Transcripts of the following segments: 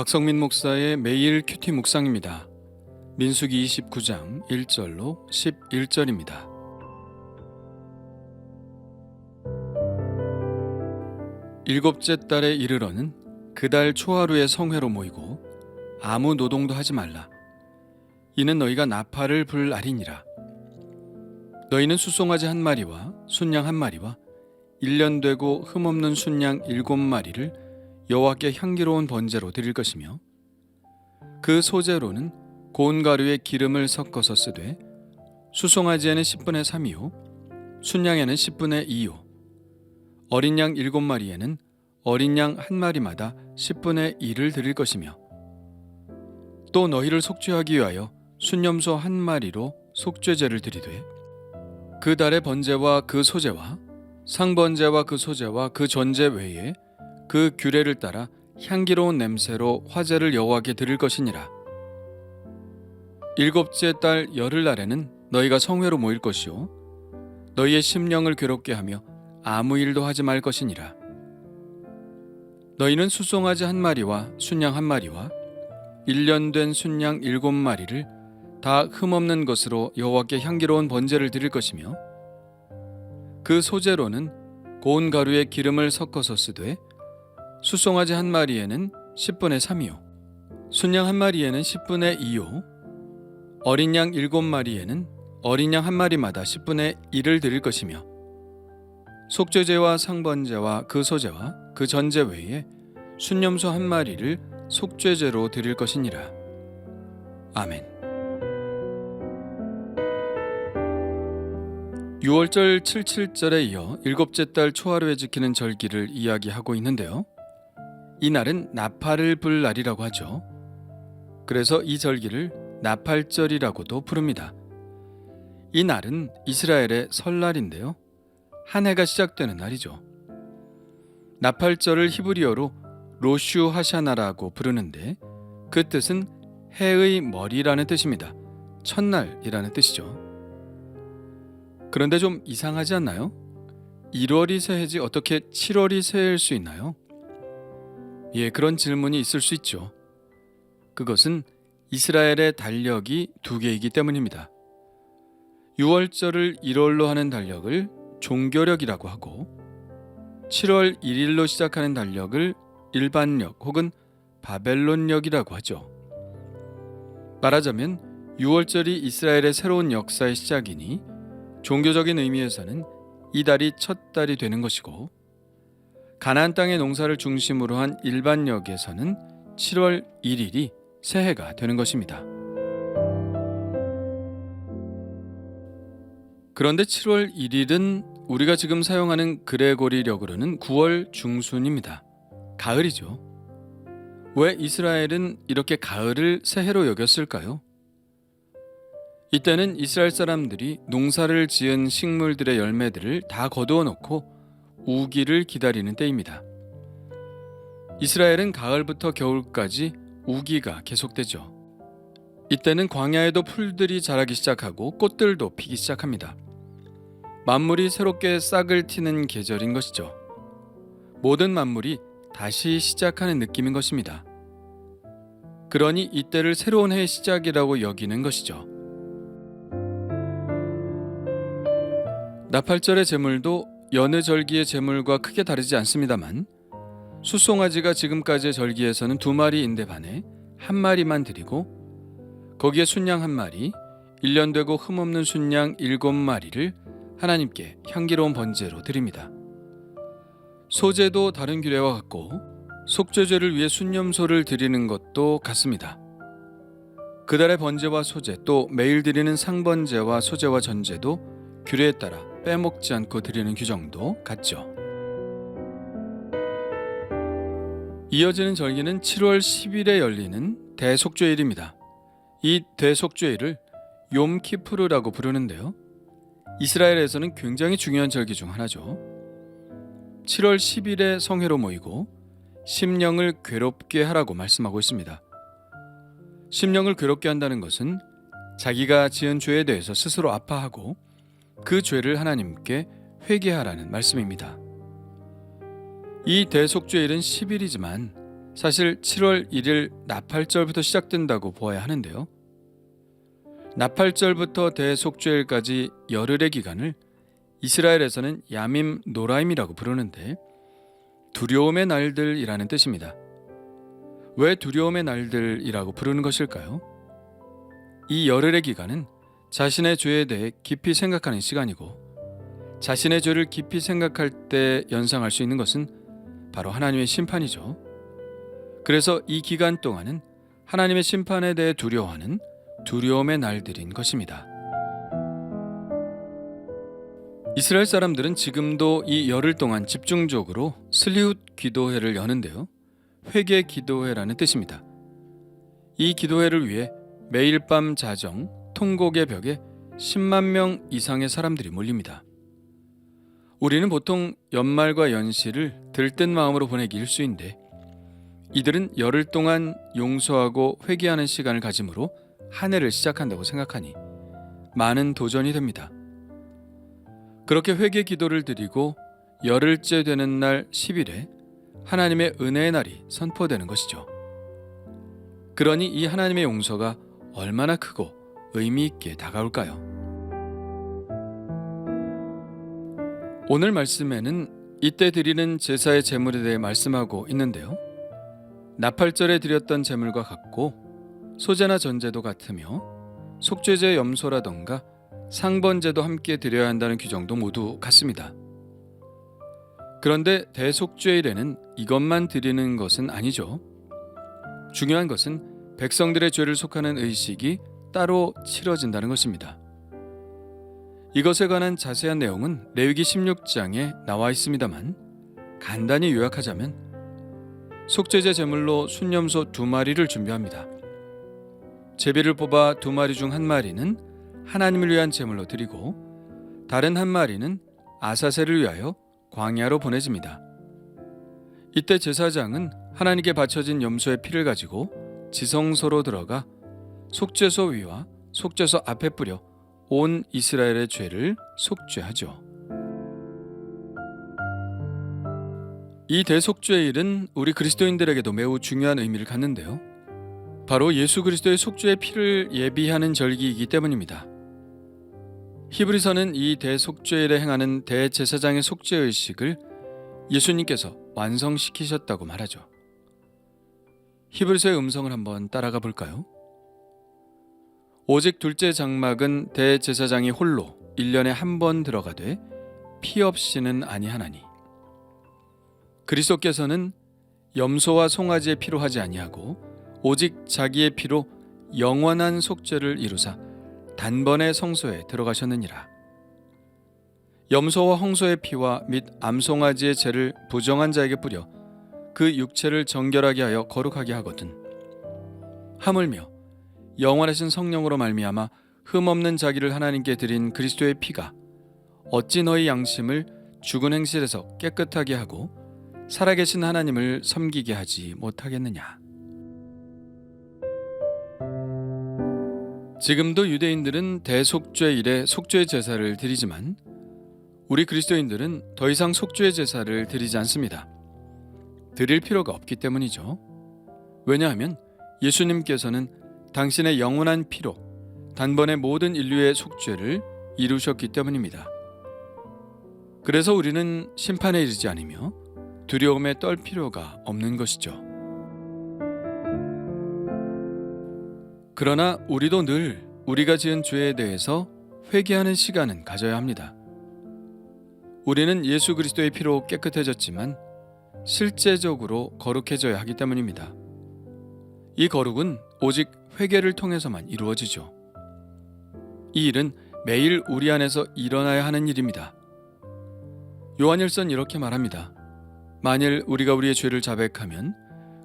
곽성민 목사의 매일 큐티 묵상입니다. 민수기 29장 1절로 11절입니다. 일곱째 달에 이르러는 그달 초하루에 성회로 모이고 아무 노동도 하지 말라. 이는 너희가 나팔을 불 날이니라. 너희는 수송아지 한 마리와 순양 한 마리와 1년 되고 흠없는 순양 7마리를 여호와께 향기로운 번제로 드릴 것이며 그 소제로는 고운 가루에 기름을 섞어서 쓰되 수송아지에는 10분의 3이요 순양에는 10분의 2요 어린 양 7마리에는 어린 양 한 마리마다 10분의 1을 드릴 것이며 또 너희를 속죄하기 위하여 순염소 한 마리로 속죄제를 드리되 그 달의 번제와 그 소제와 상번제와 그 소제와 그 전제 외에 그 규례를 따라 향기로운 냄새로 화제를 여호와께 드릴 것이니라. 일곱째 달 열흘날에는 너희가 성회로 모일 것이요 너희의 심령을 괴롭게 하며 아무 일도 하지 말 것이니라. 너희는 수송아지 한 마리와 순양 한 마리와 1년 된 순양 7마리를 다 흠없는 것으로 여호와께 향기로운 번제를 드릴 것이며 그 소제로는 고운 가루에 기름을 섞어서 쓰되 수송아지 한 마리에는 10분의 3이요 순양 한 마리에는 10분의 2요 어린 양 7마리에는 어린 양 한 마리마다 10분의 1을 드릴 것이며 속죄제와 상번제와 그 소제와 그 전제 외에 순염소 한 마리를 속죄제로 드릴 것이니라. 아멘. 6월절 77절에 이어 일곱째 달 초하루에 지키는 절기를 이야기하고 있는데요. 이 날은 나팔을 불 날이라고 하죠. 그래서 이 절기를 나팔절이라고도 부릅니다. 이 날은 이스라엘의 설날인데요. 한 해가 시작되는 날이죠. 나팔절을 히브리어로 로슈 하샤나라고 부르는데 그 뜻은 해의 머리라는 뜻입니다. 첫날이라는 뜻이죠. 그런데 좀 이상하지 않나요? 1월이 새해지 어떻게 7월이 새해일 수 있나요? 예, 그런 질문이 있을 수 있죠. 그것은 이스라엘의 달력이 2개이기 때문입니다. 6월절을 1월로 하는 달력을 종교력이라고 하고 7월 1일로 시작하는 달력을 일반력 혹은 바벨론력이라고 하죠. 말하자면 6월절이 이스라엘의 새로운 역사의 시작이니 종교적인 의미에서는 이 달이 첫 달이 되는 것이고 가나안 땅의 농사를 중심으로 한 일반력에서는 7월 1일이 새해가 되는 것입니다. 그런데 7월 1일은 우리가 지금 사용하는 그레고리력으로는 9월 중순입니다. 가을이죠. 왜 이스라엘은 이렇게 가을을 새해로 여겼을까요? 이때는 이스라엘 사람들이 농사를 지은 식물들의 열매들을 다 거두어 놓고 우기를 기다리는 때입니다. 이스라엘은 가을부터 겨울까지 우기가 계속되죠. 이때는 광야에도 풀들이 자라기 시작하고 꽃들도 피기 시작합니다. 만물이 새롭게 싹을 틔는 계절인 것이죠. 모든 만물이 다시 시작하는 느낌인 것입니다. 그러니 이때를 새로운 해의 시작이라고 여기는 것이죠. 나팔절의 제물도 여느 절기의 제물과 크게 다르지 않습니다만 수송아지가 지금까지의 절기에서는 2마리인데 반해 1마리만 드리고 거기에 순양 1마리, 1년 되고 흠없는 순양 7마리를 하나님께 향기로운 번제로 드립니다. 소제도 다른 규례와 같고 속죄제를 위해 순염소를 드리는 것도 같습니다. 그달의 번제와 소제 또 매일 드리는 상번제와 소제와 전제도 규례에 따라 빼먹지 않고 드리는 규정도 같죠. 이어지는 절기는 7월 10일에 열리는 대속죄일입니다. 이 대속죄일을 욤키푸르라고 부르는데요. 이스라엘에서는 굉장히 중요한 절기 중 하나죠. 7월 10일에 성회로 모이고 심령을 괴롭게 하라고 말씀하고 있습니다. 심령을 괴롭게 한다는 것은 자기가 지은 죄에 대해서 스스로 아파하고 그 죄를 하나님께 회개하라는 말씀입니다. 이 대속죄일은 10일이지만 사실 7월 1일 나팔절부터 시작된다고 보아야 하는데요. 나팔절부터 대속죄일까지 열흘의 기간을 이스라엘에서는 야밈 노라임이라고 부르는데 두려움의 날들이라는 뜻입니다. 왜 두려움의 날들이라고 부르는 것일까요? 이 열흘의 기간은 자신의 죄에 대해 깊이 생각하는 시간이고 자신의 죄를 깊이 생각할 때 연상할 수 있는 것은 바로 하나님의 심판이죠. 그래서 이 기간 동안은 하나님의 심판에 대해 두려워하는 두려움의 날들인 것입니다. 이스라엘 사람들은 지금도 이 열흘 동안 집중적으로 슬리훗 기도회를 여는데요. 회개 기도회라는 뜻입니다. 이 기도회를 위해 매일 밤 자정, 통곡의 벽에 10만 명 이상의 사람들이 몰립니다. 우리는 보통 연말과 연시를 들뜬 마음으로 보내기 일쑤인데 이들은 열흘 동안 용서하고 회개하는 시간을 가짐으로 한 해를 시작한다고 생각하니 많은 도전이 됩니다. 그렇게 회개 기도를 드리고 열흘째 되는 날 10일에 하나님의 은혜의 날이 선포되는 것이죠. 그러니 이 하나님의 용서가 얼마나 크고 의미 있게 다가올까요? 오늘 말씀에는 이때 드리는 제사의 제물에 대해 말씀하고 있는데요. 나팔절에 드렸던 제물과 같고 소제나 전제도 같으며 속죄제 염소라던가 상번제도 함께 드려야 한다는 규정도 모두 같습니다. 그런데 대속죄일에는 이것만 드리는 것은 아니죠. 중요한 것은 백성들의 죄를 속하는 의식이 따로 치러진다는 것입니다. 이것에 관한 자세한 내용은 레위기 16장에 나와 있습니다만 간단히 요약하자면 속죄제 제물로 순염소 2마리를 준비합니다. 제비를 뽑아 2마리 중 1마리는 하나님을 위한 제물로 드리고 다른 1마리는 아사셀을 위하여 광야로 보내집니다. 이때 제사장은 하나님께 바쳐진 염소의 피를 가지고 지성소로 들어가 속죄소 위와 속죄소 앞에 뿌려 온 이스라엘의 죄를 속죄하죠. 이 대속죄일은 우리 그리스도인들에게도 매우 중요한 의미를 갖는데요. 바로 예수 그리스도의 속죄의 피를 예비하는 절기이기 때문입니다. 히브리서는 이 대속죄일에 행하는 대제사장의 속죄의식을 예수님께서 완성시키셨다고 말하죠. 히브리서의 음성을 한번 따라가 볼까요? 오직 둘째 장막은 대제사장이 홀로 1년에 한 번 들어가되 피 없이는 아니하나니 그리스도께서는 염소와 송아지의 피로 하지 아니하고 오직 자기의 피로 영원한 속죄를 이루사 단번에 성소에 들어가셨느니라. 염소와 홍소의 피와 및 암송아지의 죄를 부정한 자에게 뿌려 그 육체를 정결하게 하여 거룩하게 하거든. 하물며 영원하신 성령으로 말미암아 흠없는 자기를 하나님께 드린 그리스도의 피가 어찌 너희 양심을 죽은 행실에서 깨끗하게 하고 살아계신 하나님을 섬기게 하지 못하겠느냐. 지금도 유대인들은 대속죄일에 속죄 제사를 드리지만 우리 그리스도인들은 더 이상 속죄 제사를 드리지 않습니다. 드릴 필요가 없기 때문이죠. 왜냐하면 예수님께서는 당신의 영원한 피로 단번에 모든 인류의 속죄를 이루셨기 때문입니다. 그래서 우리는 심판에 이르지 않으며 두려움에 떨 필요가 없는 것이죠. 그러나 우리도 늘 우리가 지은 죄에 대해서 회개하는 시간은 가져야 합니다. 우리는 예수 그리스도의 피로 깨끗해졌지만 실제적으로 거룩해져야 하기 때문입니다. 이 거룩은 오직 회개를 통해서만 이루어지죠. 이 일은 매일 우리 안에서 일어나야 하는 일입니다. 요한일서는 이렇게 말합니다. 만일 우리가 우리의 죄를 자백하면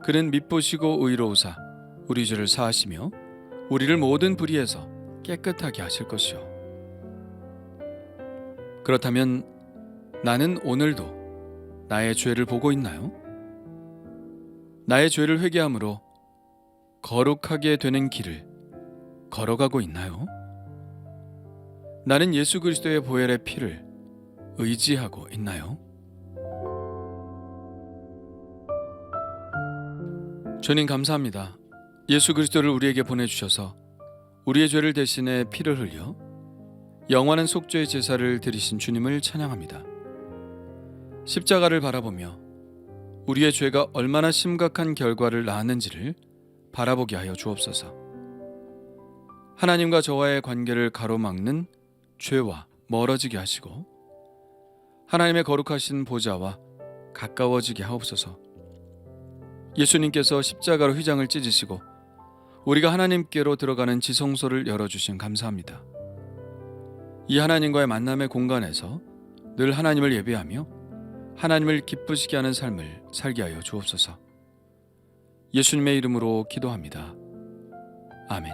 그는 미쁘시고 의로우사 우리 죄를 사하시며 우리를 모든 불의에서 깨끗하게 하실 것이요. 그렇다면 나는 오늘도 나의 죄를 보고 있나요? 나의 죄를 회개함으로 거룩하게 되는 길을 걸어가고 있나요? 나는 예수 그리스도의 보혈의 피를 의지하고 있나요? 주님 감사합니다. 예수 그리스도를 우리에게 보내주셔서 우리의 죄를 대신해 피를 흘려 영원한 속죄의 제사를 드리신 주님을 찬양합니다. 십자가를 바라보며 우리의 죄가 얼마나 심각한 결과를 낳았는지를 바라보게 하여 주옵소서. 하나님과 저와의 관계를 가로막는 죄와 멀어지게 하시고 하나님의 거룩하신 보좌와 가까워지게 하옵소서. 예수님께서 십자가로 휘장을 찢으시고 우리가 하나님께로 들어가는 지성소를 열어주신 감사합니다. 이 하나님과의 만남의 공간에서 늘 하나님을 예배하며 하나님을 기쁘시게 하는 삶을 살게 하여 주옵소서. 예수님의 이름으로 기도합니다. 아멘.